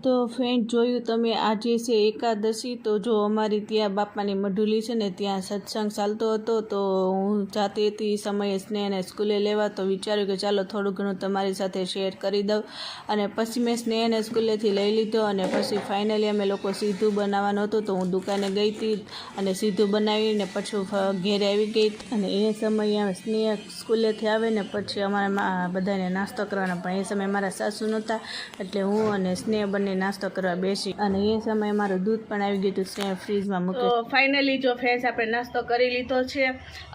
તો ફ્રેન્ડ જોયું તમે, આજે છે એકાદશી. તો જો અમારી ત્યાં બાપાની મઢુલી છે ને ત્યાં સત્સંગ ચાલતો હતો. તો હું જાતી હતી સમયે સ્નેહને સ્કૂલે લેવા, તો વિચાર્યું કે ચાલો થોડું ઘણું તમારી સાથે શેર કરી દઉં. અને પછી મેં સ્નેહને સ્કૂલેથી લઈ લીધો અને પછી ફાઇનલી અમે લોકો સીધું બનાવવાનું હતું. તો હું દુકાને ગઈ હતી અને સીધું બનાવીને પછી ઘેરે આવી ગઈ. અને એ સમયે સ્નેહ સ્કૂલેથી આવે ને પછી અમારા બધાને નાસ્તો કરવાનો, પણ એ સમયે મારા સાસુ નહોતા એટલે હું અને સ્નેહ બંને નાસ્તો કરવા બેસી. અને એ સમયે મારું દૂધ પણ આવી ગયું હતું, સ્નેહ ફ્રીજમાં મૂકી. તો ફાઇનલી જો ફ્રેન્ડ્સ આપણે નાસ્તો કરી લીધો છે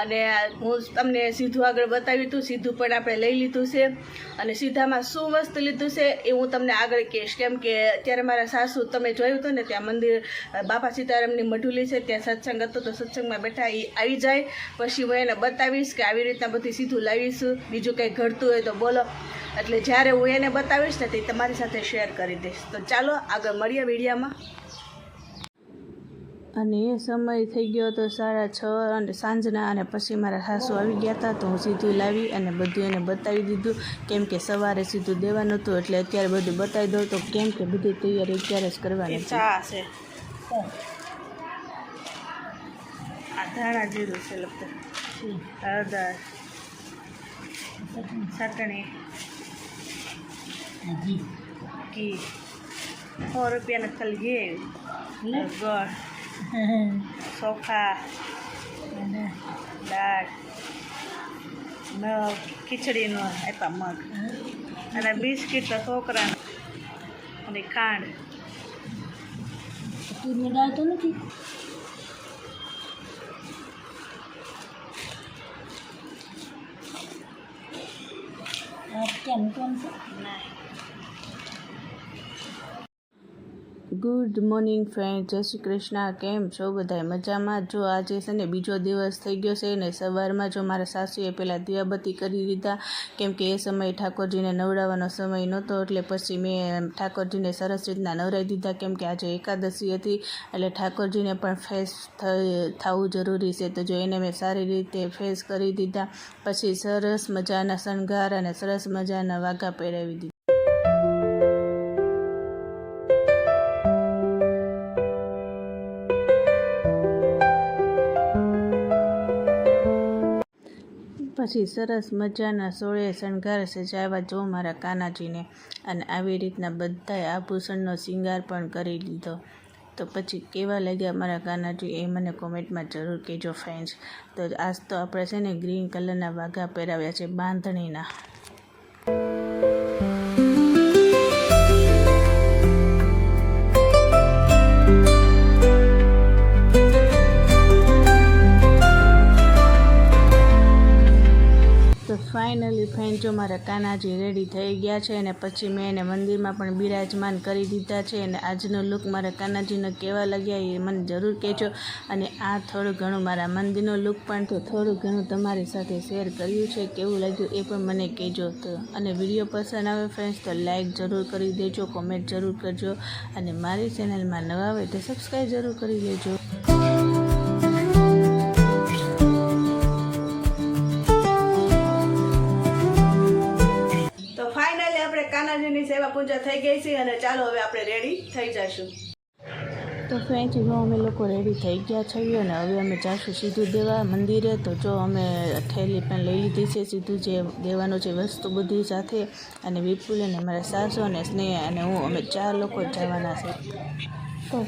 અને હું તમને સીધું આગળ બતાવ્યું હતું, સીધું પણ આપણે લઈ લીધું છે. અને સીધામાં શું વસ્તુ લીધું છે એ હું તમને આગળ કહીશ, કેમ કે અત્યારે મારા સાસુ તમે જોયું હતું ને ત્યાં મંદિર બાપા સીતારામની મઢુલી છે ત્યાં સત્સંગ હતો, તો સત્સંગમાં બેઠા એ આવી જાય પછી હું એને બતાવીશ કે આવી રીતના બધી સીધું લાવીશું. બીજું કંઈ ઘટતું હોય તો બોલો, એટલે જ્યારે હું એને બતાવીશ ને તે તમારી સાથે શેર કરી દઈશ. તો ચાલો આગળ મળીએ વિડીયોમાં. અને એ સમય થઈ ગયો હતો 6:30 અને સાંજના. અને પછી મારા સાસુ આવી ગયા હતા તો હું સીધું લાવી અને બધું એને બતાવી દીધું, કેમ કે સવારે સીધું દેવાનું હતું એટલે અત્યારે બધું બતાવી દઉં. તો કેમ કે બધી તૈયારી અત્યારે જ કરવાની છે. ધાણા જીરું છે, લગભગ હળદર, ચટણી, ઘી, 100 રૂપિયાના ખાલી ઘી, ગોળ, ચોખા, દાળ, મગ, ખીચડીનો આપ્યા મગ, અને બિસ્કીટ છોકરાને, અને ખાંડ. દાળ તો નથી. ગુડ મોર્નિંગ ફ્રેન્ડ, જય શ્રી કૃષ્ણ. કેમ છો બધા? મજામાં? જો આજે છે ને બીજો દિવસ થઈ ગયો છે ને સવારમાં જો મારા સાસુએ પહેલાં દીવાબત્તી કરી દીધા, કેમ કે એ સમયે ઠાકોરજીને નવડાવવાનો સમય નહોતો એટલે પછી મેં ઠાકોરજીને સરસ રીતના નવડાવી દીધા, કેમ કે આજે એકાદશી હતી એટલે ઠાકોરજીને પણ ફ્રેશ થવું જરૂરી છે. તો જો એને મેં સારી રીતે ફ્રેશ કરી દીધા, પછી સરસ મજાના શણગાર અને સરસ મજાના વાઘા પહેરાવી દીધા. પછી સરસ મજાના સોળે શણગાર સજાવ્યા જો મારા કાનાજીને, અને આવી રીતના બધાય આભૂષણનો શિંગાર પણ કરી લીધો. તો પછી કેવા લાગ્યા મારા કાનાજી એ મને કોમેન્ટમાં જરૂર કહેજો ફ્રેન્ડ્સ. તો આજ તો આપણે છે ને ગ્રીન કલરના વાઘા પહેરાવ્યા છે બાંધણીના. ફાઇનલી ફ્રેન્ડ જો મારા કાનાજી રેડી થઈ ગયા છે અને પછી મેં એને મંદિરમાં પણ બિરાજમાન કરી દીધા છે. અને આજનો લુક મારા કાનાજીનો કેવા લાગ્યા એ મને જરૂર કહેજો. અને આ થોડું ઘણું મારા મંદિરનો લુક પણ તો થોડું ઘણું તમારી સાથે શેર કર્યું છે, કેવું લાગ્યું એ પણ મને કહેજો. તો અને વિડીયો પસંદ આવે ફ્રેન્ડ્સ તો લાઇક જરૂર કરી દેજો, કોમેન્ટ જરૂર કરજો, અને મારી ચેનલમાં નવા હોય તો સબસ્ક્રાઈબ જરૂર કરી લેજો. કાનાજીની સેવા પૂજા થઈ ગઈ છે અને ચાલો હવે આપણે રેડી થઈ જઈશું. તો ફ્રેન્ડ્સ જો અમે લોકો રેડી થઈ ગયા છીએ અને હવે અમે જઈશું સીધું દેવા મંદિરે. તો જો અમે થેલી પણ લઈ લીધી છે, સીધું જે દેવાનું છે વસ્તુ બધી સાથે. અને વિપુલ અને મારા સાસુ અને સ્નેહ અને હું અમે 4 લોકો જવાના છે. તો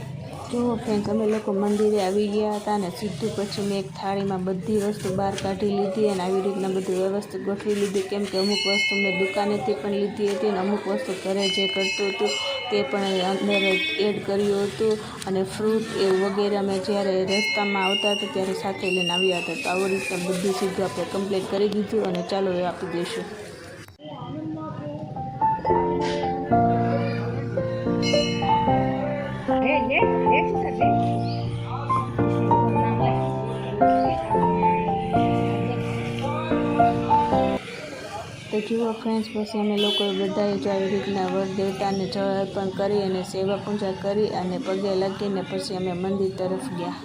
જુઓ ફ્રેન્ડ્સ અમે લોકો મંદિરે આવી ગયા હતા અને સીધું પછી મેં એક થાળીમાં બધી વસ્તુ બહાર કાઢી લીધી અને આવી રીતના બધું વ્યવસ્થિત ગોઠવી લીધી, કેમ કે અમુક વસ્તુ મેં દુકાનેથી પણ લીધી હતી અને અમુક વસ્તુ ઘરે જે કરતું હતું તે પણ અંદર એડ કર્યું હતું અને ફ્રૂટ એવું વગેરે અમે જ્યારે રસ્તામાં આવતા હતા ત્યારે સાથે લઈને આવ્યા હતા. તો આવી રીતના બધું સીધું આપણે કમ્પ્લીટ કરી દીધું અને ચાલો એ આપી દઈશું. તો જુઓ ફ્રેન્ડ્સ, પછી અમે લોકોએ બધાએ જો આવી રીતના વડ દેવતાને જળ અર્પણ કરી અને સેવા પૂજા કરી અને પગે લાગીને પછી અમે મંદિર તરફ ગયા.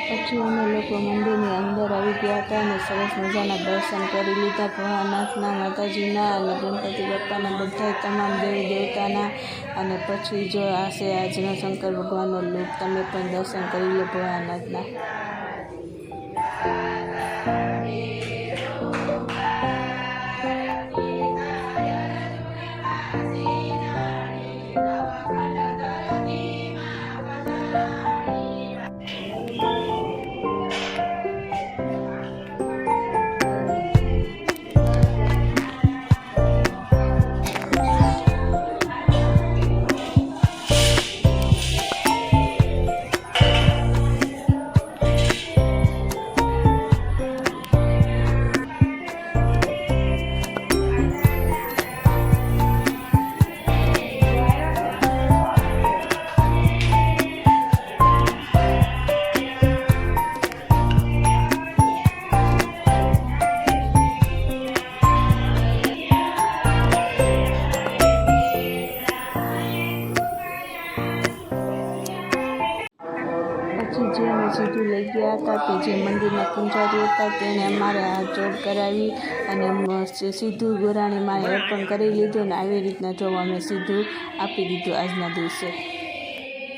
પછી અમે લોકો મંદિરની અંદર આવી ગયા હતા અને સરસ મજાના દર્શન કરી લીધા ભોળાનાથના, માતાજીના અને ગણપતિ બાપ્પાના, બધા તમામ દેવી દેવતાના. અને પછી જો આ છે આજનો શંકર ભગવાનનો લુક, તમે પણ દર્શન કરી લો ભોળાનાથના. પછી જે અમે સીધું લઈ ગયા હતા તે જે મંદિરના પૂજારી હતા તેને અમારે હાથ જોડ કરાવી અને સીધું ગોરાણી માએ અર્પણ કરી લીધું અને આવી રીતના જો અમે સીધું આપી દીધું આજના દિવસે.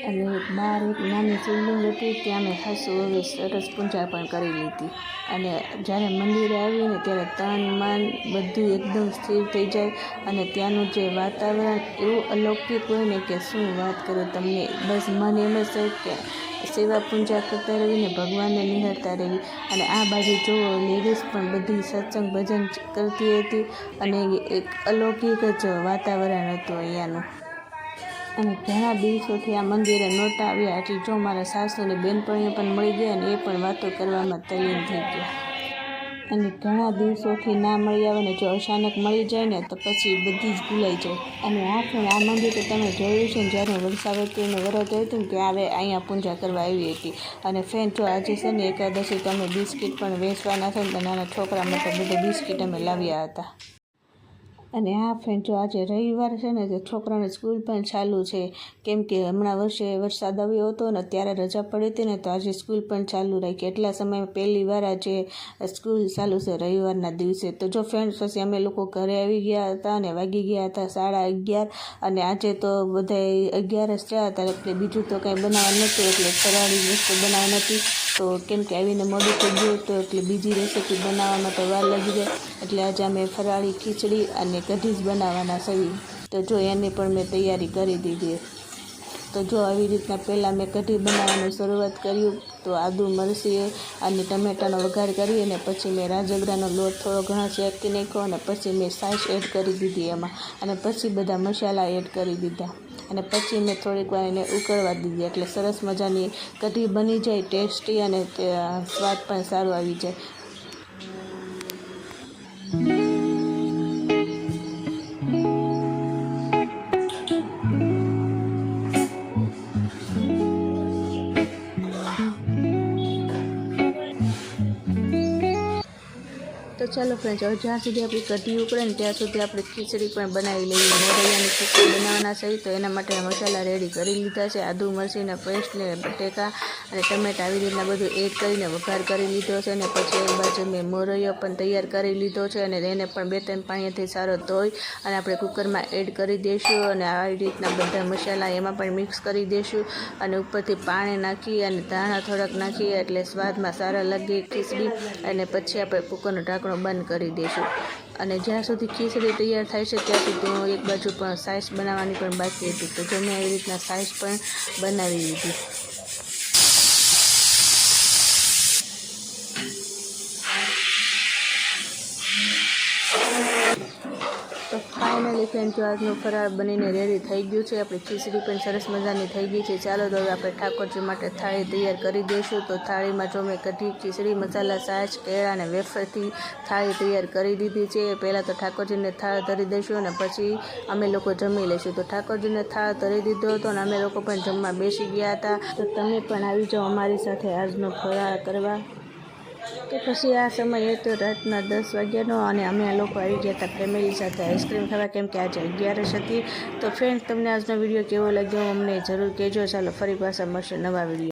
અને બહાર એક નાની શિવલિંગ હતી ત્યાં અમે ખાસું હવે સરસ પૂજા પણ કરી લીધી. અને જ્યારે મંદિરે આવીને ત્યારે તન મન બધું એકદમ સ્થિર થઈ જાય અને ત્યાંનું જે વાતાવરણ એવું અલૌકિક હોય ને કે શું વાત કરું તમને. બસ મન એમ જ થાય કે સેવા પૂજા કરતા રહીને ભગવાનને નિહાળતા રહી. અને આ બાજુ જુઓ લેડીઝ પણ બધી સત્સંગ ભજન કરતી હતી અને એક અલૌકિક જ વાતાવરણ હતું અહીંયાનું. અને ઘણા દિવસોથી આ મંદિરે નહોતા આવ્યા એટલે જો મારા સાસુની બેનપણીઓ પણ મળી ગયા અને એ પણ વાતો કરવામાં તલ્લીન થઈ ગયા. અને ઘણા દિવસોથી ના મળી આવે ને જો અચાનક મળી જાય ને તો પછી બધી જ ભૂલાઈ જાય. અને આ મંદિર તો તમે જોયું છે ને, જ્યારે વરસાવતીનું વ્રત હતું ને ત્યારે અહીંયા પૂજા કરવા આવી હતી. અને ફ્રેન્ડ જો આજે છે ને એકાદશી તો અમે બિસ્કિટ પણ વેચવાના છે ને તો નાના છોકરા માટે બધા બિસ્કિટ અમે લાવ્યા હતા. અને હા ફ્રેન્ડ, જો આજે રવિવાર છે ને તો છોકરાની સ્કૂલ પણ ચાલુ છે, કેમ કે હમણાં વર્ષે વરસાદ આવ્યો હતો ને ત્યારે રજા પડી હતી ને તો આજે સ્કૂલ પણ ચાલુ રાખી. એટલા સમયમાં પહેલી વાર આજે સ્કૂલ ચાલુ છે રવિવારના દિવસે. તો જો ફ્રેન્ડ્સ, પછી અમે લોકો ઘરે આવી ગયા હતા અને વાગી ગયા હતા 11:30. અને આજે તો બધા 11 જ થયા હતા એટલે બીજું તો કાંઈ બનાવવા નહોતું એટલે ફરાળી વસ્તુ બનાવવા નથી. તો કેમ કે આવીને મોડું થઈ ગયું તો એટલે બીજી રેસીપી બનાવવામાં તો વાર લાગી જાય એટલે આજે અમે ફરાળી ખીચડી અને કઢી જ બનાવવાના છે. તો જો એની પણ મેં તૈયારી કરી દીધી. તો જો આવી રીતના પહેલાં મેં કઢી બનાવવાની શરૂઆત કર્યું. તો આદુ મરચી અને ટમેટાનો વઘાર કરી અને પછી મેં રાજગરાનો લોટ થોડો ઘણો શેકી નાખ્યો અને પછી મેં છાશ એડ કરી દીધી એમાં. અને પછી બધા મસાલા એડ કરી દીધા અને પછી મેં થોડીક વાર એને ઉકળવા દીધી એટલે સરસ મજાની કઢી બની જાય, ટેસ્ટી અને સ્વાદ પણ સારો આવી જાય. તો ચાલો ફ્રેન્ડ્સ, હવે જ્યાં સુધી આપણી કઢી ઉકળે ને ત્યાં સુધી આપણે ખીચડી પણ બનાવી લઈએ. મોરૈયાની ખીચડી બનાવવાના છે તો એના માટે મસાલા રેડી કરી લીધા છે. આદુ મરચીના પેસ્ટ ને બટેકા અને ટમેટા આવી રીતના બધું એડ કરીને વઘાર કરી લીધો છે. અને પછી એક બાજુ મેં મોરૈયો પણ તૈયાર કરી લીધો છે અને એને પણ 2-3 પાણીથી સારો ધોઈ અને આપણે કુકરમાં એડ કરી દઈશું. અને આવી રીતના બધા મસાલા એમાં પણ મિક્સ કરી દઈશું અને ઉપરથી પાણી નાખી અને ધાણા થોડાક નાખી એટલે સ્વાદમાં સારા લાગે ખીચડી. અને પછી આપણે કુકરનું ઢાંકણું બંધ કરી દઈશું. અને જ્યાં સુધી ખીચડી તૈયાર થાય છે ત્યાં સુધી હું એક બાજુ પણ સાઈસ બનાવવાની પણ બાકી હતી, તો જો મેં આવી રીતના સાઈસ પણ બનાવી લીધી. તો ફાઇનલી ફ્રેન્ડ, જો આજનું ફરાળ બનીને રેડી થઈ ગયું છે. આપણી ખીચડી પણ સરસ મજાની થઈ ગઈ છે. ચાલો તો હવે આપણે ઠાકોરજી માટે થાળી તૈયાર કરી દઈશું. તો થાળીમાં જો મેં કઢી, ખીચડી, મસાલા, છાશ, કેળા અને વેફરથી થાળી તૈયાર કરી દીધી છે. પહેલાં તો ઠાકોરજીને થાળ ધરી દઈશું અને પછી અમે લોકો જમી લઈશું. તો ઠાકોરજીને થાળ ધરી દીધો હતો અને અમે લોકો પણ જમવા બેસી ગયા હતા. તો તમે પણ આવી જાઓ અમારી સાથે આજનો ફરાળ કરવા. તો પછી આ સમય હતો રાતના 10 વાગ્યાનો અને અમે આ લોકો આવી ગયા હતા ફેમિલી સાથે આઈસ્ક્રીમ ખાવા, કેમ કે આજે 11 હતી. તો ફ્રેન્ડ, તમને આજનો વિડીયો કેવો લાગ્યો અમને જરૂર કહેજો. ચાલો ફરી પાછા મળશે નવા વિડીયો.